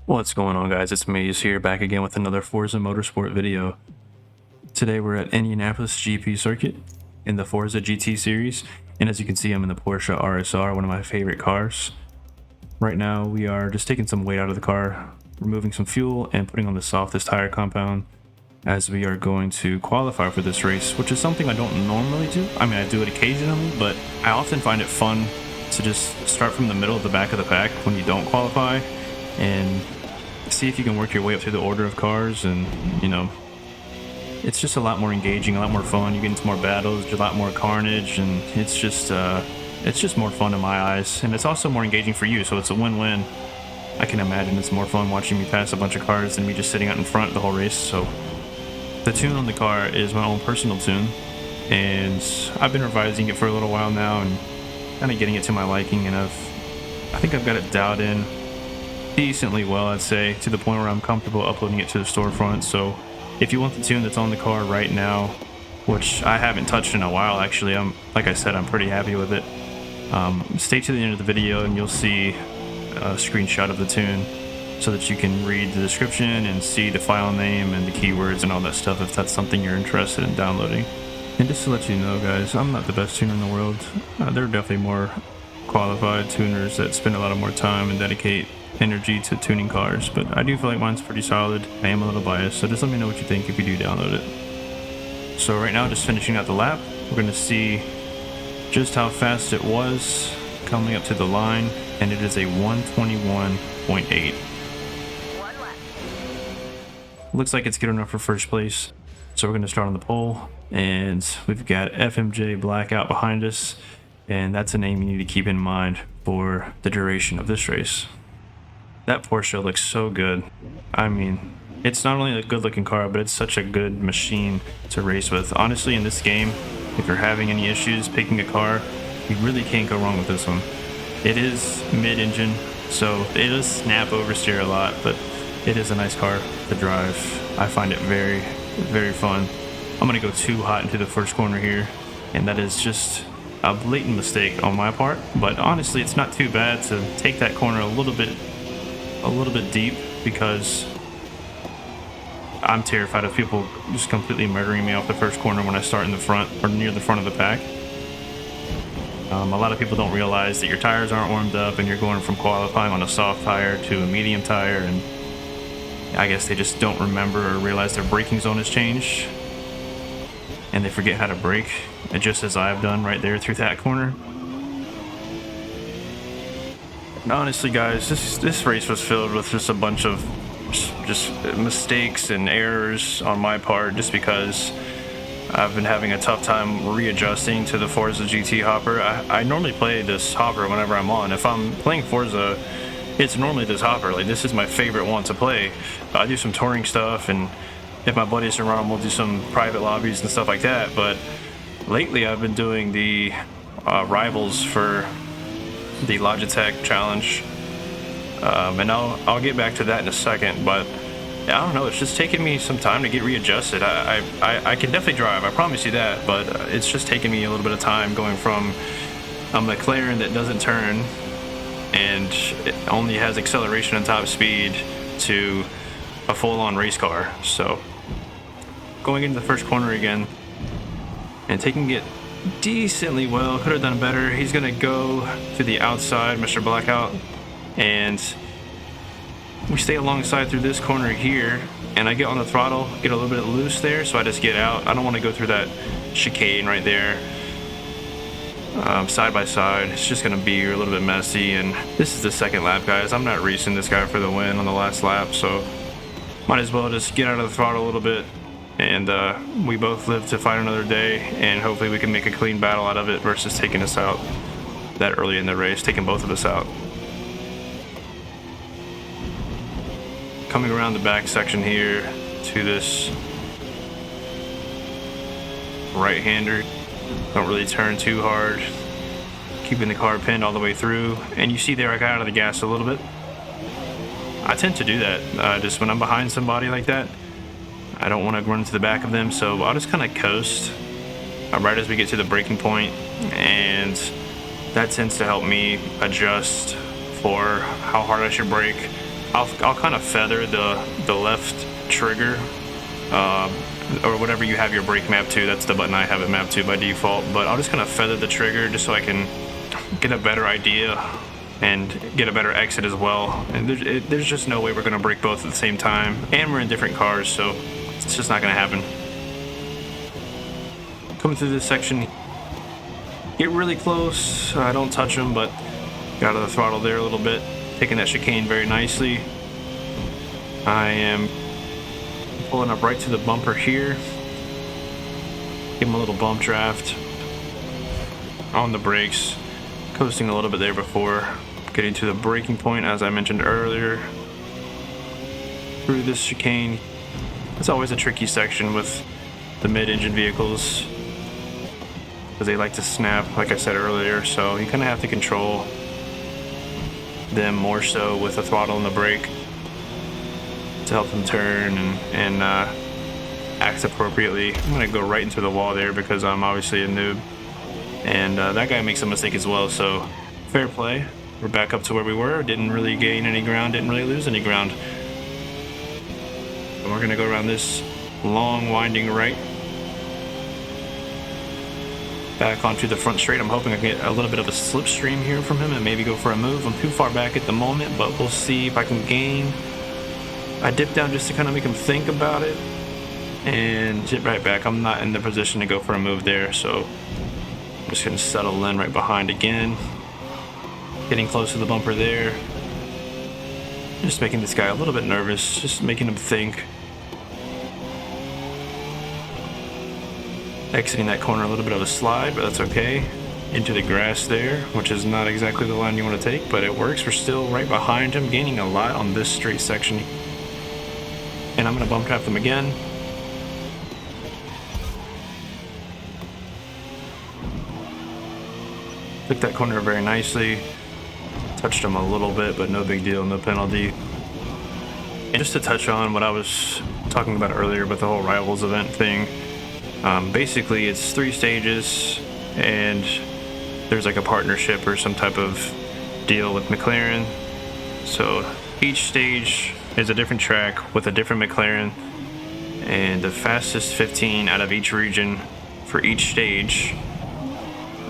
What's going on, guys? It's Maze here, back again with another Forza Motorsport video. Today we're at Indianapolis GP circuit in the Forza GT series, and as you can see, I'm in the Porsche RSR, one of my favorite cars. Right now we are just taking some weight out of the car, removing some fuel, and putting on the softest tire compound, as we are going to qualify for this race, which is something I don't normally do. I mean, I do it occasionally, but I often find it fun to just start from the middle of the back of the pack when you don't qualify and see if you can work your way up through the order of cars. And you know, it's just a lot more engaging, a lot more fun. You get into more battles, a lot more carnage, and it's just more fun in my eyes, and it's also more engaging for you, so it's a win-win. I can imagine it's more fun watching me pass a bunch of cars than me just sitting out in front the whole race. So the tune on the car is my own personal tune, and I've been revising it for a little while now and kind of getting it to my liking, and I think I've got it dialed in decently well, I'd say, to the point where I'm comfortable uploading it to the storefront. So if you want the tune that's on the car right now, which I haven't touched in a while actually, like I said, I'm pretty happy with it. Stay to the end of the video and you'll see a screenshot of the tune so that you can read the description and see the file name and the keywords and all that stuff if that's something you're interested in downloading. And just to let you know, guys, I'm not the best tuner in the world. There are definitely more qualified tuners that spend a lot of more time and dedicate energy to tuning cars, but I do feel like mine's pretty solid. I am a little biased, so just let me know what you think if you do download it. So right now, just finishing out the lap, we're going to see just how fast it was coming up to the line, and it is a 121.8. Looks like it's good enough for first place, so we're going to start on the pole, and we've got FMJ Blackout behind us, and that's a name you need to keep in mind for the duration of this race. That Porsche looks so good. I mean, it's not only a good looking car, but it's such a good machine to race with. Honestly, in this game, if you're having any issues picking a car, you really can't go wrong with this one. It is mid-engine, so it does snap oversteer a lot, but it is a nice car to drive. I find it very, very fun. I'm gonna go too hot into the first corner here, and that is just a blatant mistake on my part, but honestly, it's not too bad to take that corner a little bit deep, because I'm terrified of people just completely murdering me off the first corner when I start in the front or near the front of the pack. A lot of people don't realize that your tires aren't warmed up and you're going from qualifying on a soft tire to a medium tire, and I guess they just don't remember or realize their braking zone has changed and they forget how to brake, just as I've done right there through that corner. Honestly, guys, this race was filled with just a bunch of just mistakes and errors on my part, just because I've been having a tough time readjusting to the Forza GT hopper. I normally play this hopper whenever I'm on. If I'm playing Forza, it's normally this hopper. Like, this is my favorite one to play. I do some touring stuff, and if my buddies are around, we'll do some private lobbies and stuff like that. But lately I've been doing the rivals for the Logitech challenge, and I'll get back to that in a second, but I don't know, it's just taking me some time to get readjusted. I can definitely drive, I promise you that, but it's just taking me a little bit of time going from a McLaren that doesn't turn and it only has acceleration and top speed to a full-on race car. So going into the first corner again and taking it decently well, could have done better. He's gonna go to the outside, Mr. Blackout, and we stay alongside through this corner here, and I get on the throttle, get a little bit loose there, so I just get out. I don't want to go through that chicane right there, side by side. It's just gonna be a little bit messy, and this is the second lap, guys. I'm not racing this guy for the win on the last lap, so might as well just get out of the throttle a little bit. And we both live to fight another day, and hopefully we can make a clean battle out of it versus taking us out that early in the race, taking both of us out. Coming around the back section here to this right-hander. Don't really turn too hard, keeping the car pinned all the way through. And you see there, I got out of the gas a little bit. I tend to do that just when I'm behind somebody like that. I don't want to run into the back of them, so I'll just kind of coast right as we get to the braking point, and that tends to help me adjust for how hard I should brake, I'll kind of feather the left trigger, or whatever you have your brake map to. That's the button I have it mapped to by default, but I'll just kind of feather the trigger just so I can get a better idea and get a better exit as well. And there's just no way we're going to brake both at the same time, and we're in different cars, so it's just not going to happen. Coming through this section, get really close. I don't touch them, but got out of the throttle there a little bit, taking that chicane very nicely. I am pulling up right to the bumper here. Give him a little bump draft on the brakes, coasting a little bit there before getting to the braking point, as I mentioned earlier. Through this chicane, it's always a tricky section with the mid-engine vehicles because they like to snap, like I said earlier, so you kind of have to control them more so with the throttle and the brake to help them turn and act appropriately. I'm going to go right into the wall there because I'm obviously a noob, and that guy makes a mistake as well, so fair play. We're back up to where we were. Didn't really gain any ground, didn't really lose any ground. And we're going to go around this long winding right back onto the front straight. I'm hoping I can get a little bit of a slipstream here from him and maybe go for a move. I'm too far back at the moment, but we'll see if I can gain. I dip down just to kind of make him think about it and dip right back. I'm not in the position to go for a move there, so I'm just going to settle in right behind again. Getting close to the bumper there. Just making this guy a little bit nervous, just making him think. Exiting that corner, a little bit of a slide, but that's okay. Into the grass there, which is not exactly the line you want to take, but it works. We're still right behind him, gaining a lot on this straight section. And I'm going to bump draft him again. Took that corner very nicely. Touched him a little bit, but no big deal, no penalty. And just to touch on what I was talking about earlier about the whole Rivals event thing, basically it's 3 stages, and there's like a partnership or some type of deal with McLaren. So each stage is a different track with a different McLaren, and the fastest 15 out of each region for each stage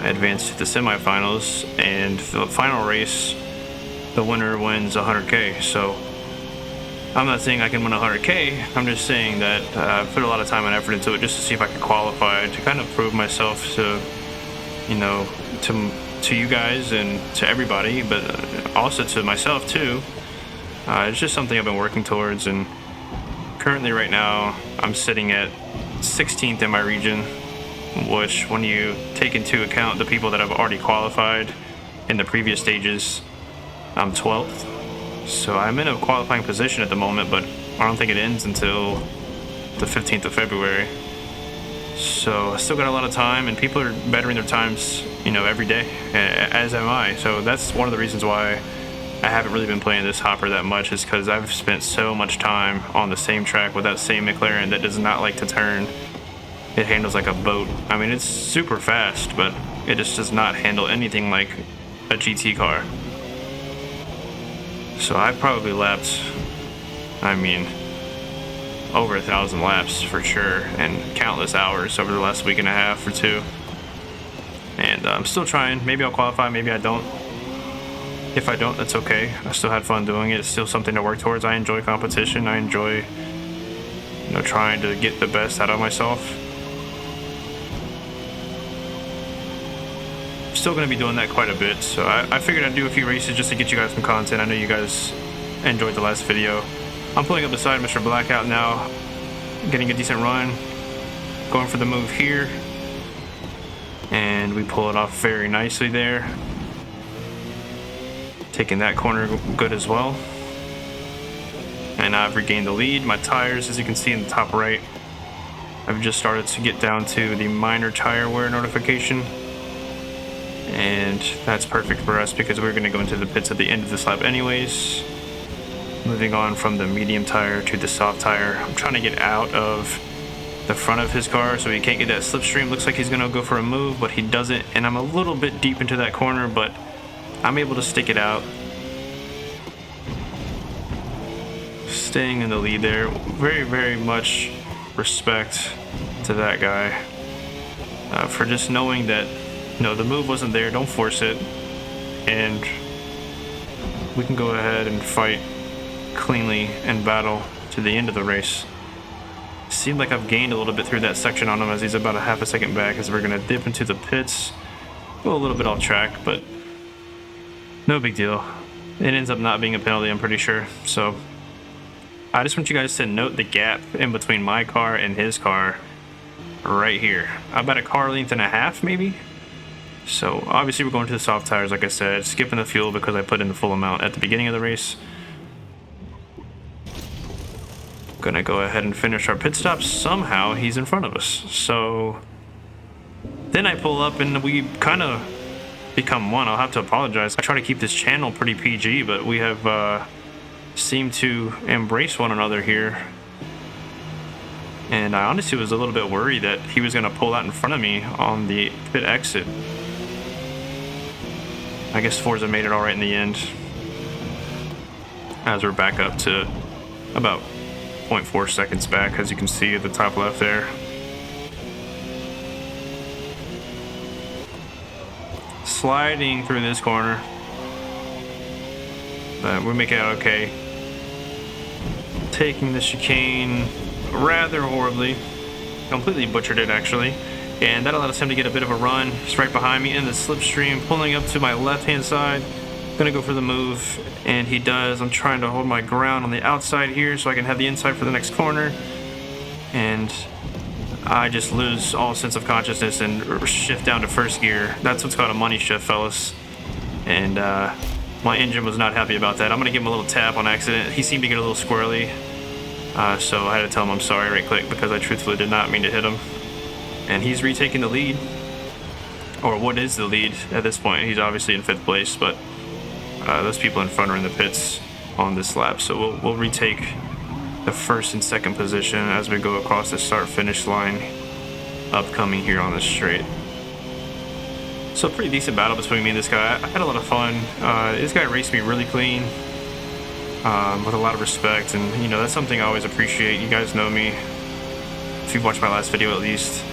advance to the semifinals, and the final race, the winner wins 100K. So I'm not saying I can win 100K, I'm just saying that I put a lot of time and effort into it just to see if I could qualify, to kind of prove myself to, you know, to you guys and to everybody, but also to myself too. It's just something I've been working towards, and currently right now I'm sitting at 16th in my region, which when you take into account the people that have already qualified in the previous stages, I'm 12th. So I'm in a qualifying position at the moment, but I don't think it ends until the 15th of February. So I still got a lot of time, and people are bettering their times, you know, every day, as am I. So that's one of the reasons why I haven't really been playing this hopper that much, is because I've spent so much time on the same track with that same McLaren that does not like to turn. It handles like a boat. I mean, it's super fast, but it just does not handle anything like a GT car. So I've probably lapped, I mean, over 1,000 laps for sure, and countless hours over the last week and a half or two. And I'm still trying. Maybe I'll qualify, maybe I don't. If I don't, that's okay. I still had fun doing it. It's still something to work towards. I enjoy competition. I enjoy, you know, trying to get the best out of myself. Still going to be doing that quite a bit, so I figured I'd do a few races just to get you guys some content. I know you guys enjoyed the last video. I'm pulling up beside Mr. Blackout now, getting a decent run, going for the move here, and we pull it off very nicely there, taking that corner good as well. And I've regained the lead. My tires, as you can see in the top right, I've just started to get down to the minor tire wear notification. And that's perfect for us because we're going to go into the pits at the end of this lap anyways. Moving on from the medium tire to the soft tire. I'm trying to get out of the front of his car so he can't get that slipstream. Looks like he's going to go for a move, but he doesn't. And I'm a little bit deep into that corner, but I'm able to stick it out. staying in the lead there. Very, very much respect to that guy for just knowing that, you know, the move wasn't there, don't force it, and we can go ahead and fight cleanly and battle to the end of the race. Seemed like I've gained a little bit through that section on him, as he's about a half a second back, as we're going to dip into the pits. Go a little bit off track, but no big deal. It ends up not being a penalty, I'm pretty sure. So I just want you guys to note the gap in between my car and his car right here. About a car length and a half, maybe. So obviously we're going to the soft tires, like I said, skipping the fuel because I put in the full amount at the beginning of the race. Gonna go ahead and finish our pit stop. Somehow he's in front of us. So then I pull up and we kind of become one. I'll have to apologize. I try to keep this channel pretty PG, but we have seemed to embrace one another here. And I honestly was a little bit worried that he was gonna pull out in front of me on the pit exit. I guess Forza made it all right in the end, as we're back up to about 0.4 seconds back, as you can see at the top left there. Sliding through this corner, but we make it out okay. Taking the chicane rather horribly, completely butchered it actually, and that allowed him to get a bit of a run. He's right behind me in the slipstream, pulling up to my left hand side. Gonna go for the move, and he does. I'm trying to hold my ground on the outside here so I can have the inside for the next corner, and I just lose all sense of consciousness and shift down to first gear. That's what's called a money shift, fellas. And my engine was not happy about that. I'm gonna give him a little tap on accident. He seemed to get a little squirrely, so I had to tell him I'm sorry right quick, because I truthfully did not mean to hit him. And he's retaking the lead, or what is the lead at this point. He's obviously in 5th place, but those people in front are in the pits on this lap, so we'll retake the 1st and 2nd position as we go across the start-finish line upcoming here on the straight. So pretty decent battle between me and this guy. I had a lot of fun. This guy raced me really clean, with a lot of respect, and you know, that's something I always appreciate. You guys know me, if you've watched my last video at least,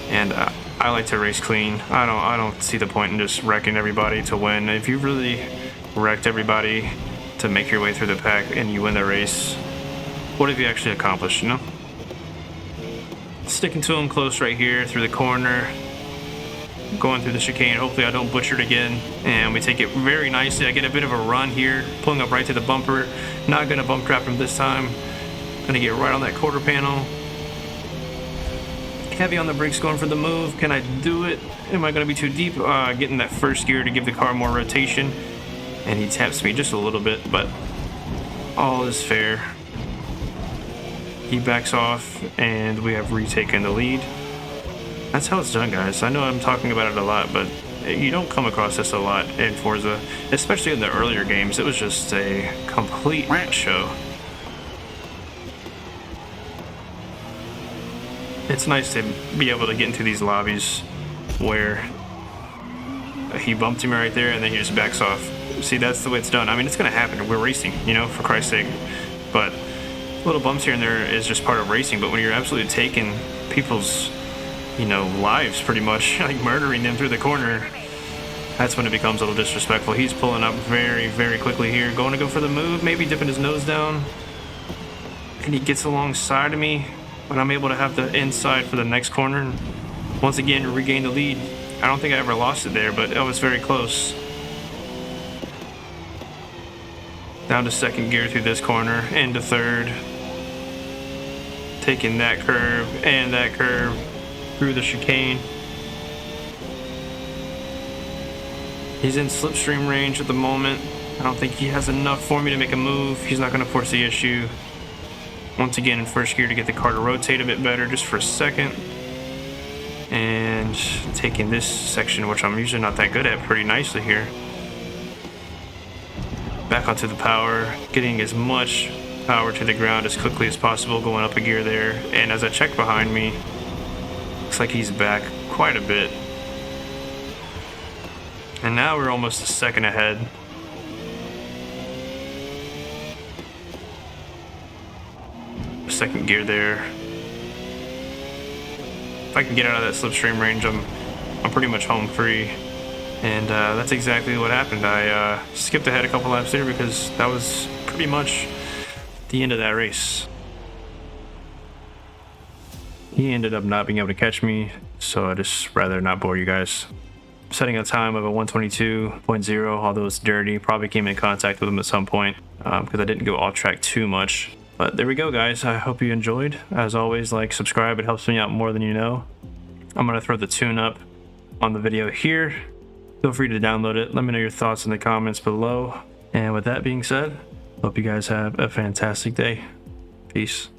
and I like to race clean. I don't see the point in just wrecking everybody to win. If you really wrecked everybody to make your way through the pack and you win the race, what have you actually accomplished, you know? Sticking to him close right here through the corner, going through the chicane. Hopefully I don't butcher it again, and we take it very nicely. I get a bit of a run here, pulling up right to the bumper. Not gonna bump trap him this time. Gonna get right on that quarter panel. Heavy on the brakes, going for the move. Can I do it? Am I gonna be too deep? Getting that first gear to give the car more rotation, and he taps me just a little bit, but all is fair. He backs off, and we have retaken the lead. That's how it's done, guys. I know I'm talking about it a lot, but you don't come across this a lot in Forza, especially in the earlier games. It was just a complete show. It's nice to be able to get into these lobbies where he bumped him right there and then he just backs off. See, that's the way it's done. I mean, it's going to happen. We're racing, you know, for Christ's sake. But little bumps here and there is just part of racing. But when you're absolutely taking people's, you know, lives pretty much, like murdering them through the corner, that's when it becomes a little disrespectful. He's pulling up very, very quickly here. Going to go for the move, maybe dipping his nose down. And he gets alongside of me, but I'm able to have the inside for the next corner. And once again, regain the lead. I don't think I ever lost it there, but it was very close. Down to 2nd gear through this corner, into 3rd. Taking that curve and that curve through the chicane. He's in slipstream range at the moment. I don't think he has enough for me to make a move. He's not going to force the issue. Once again in 1st gear to get the car to rotate a bit better just for a second. And taking this section, which I'm usually not that good at, pretty nicely here. Back onto the power, getting as much power to the ground as quickly as possible, going up a gear there. And as I check behind me, looks like he's back quite a bit. And now we're almost a second ahead. second gear there. If I can get out of that slipstream range, I'm pretty much home free. And that's exactly what happened. I skipped ahead a couple laps there because that was pretty much the end of that race. He ended up not being able to catch me, so I'd just rather not bore you guys. Setting a time of a 122.0, although it's dirty. Probably came in contact with him at some point because I didn't go off track too much. But there we go, guys. I hope you enjoyed. As always, like, subscribe. It helps me out more than you know. I'm going to throw the tune up on the video here. Feel free to download it. Let me know your thoughts in the comments below. And with that being said, hope you guys have a fantastic day. Peace.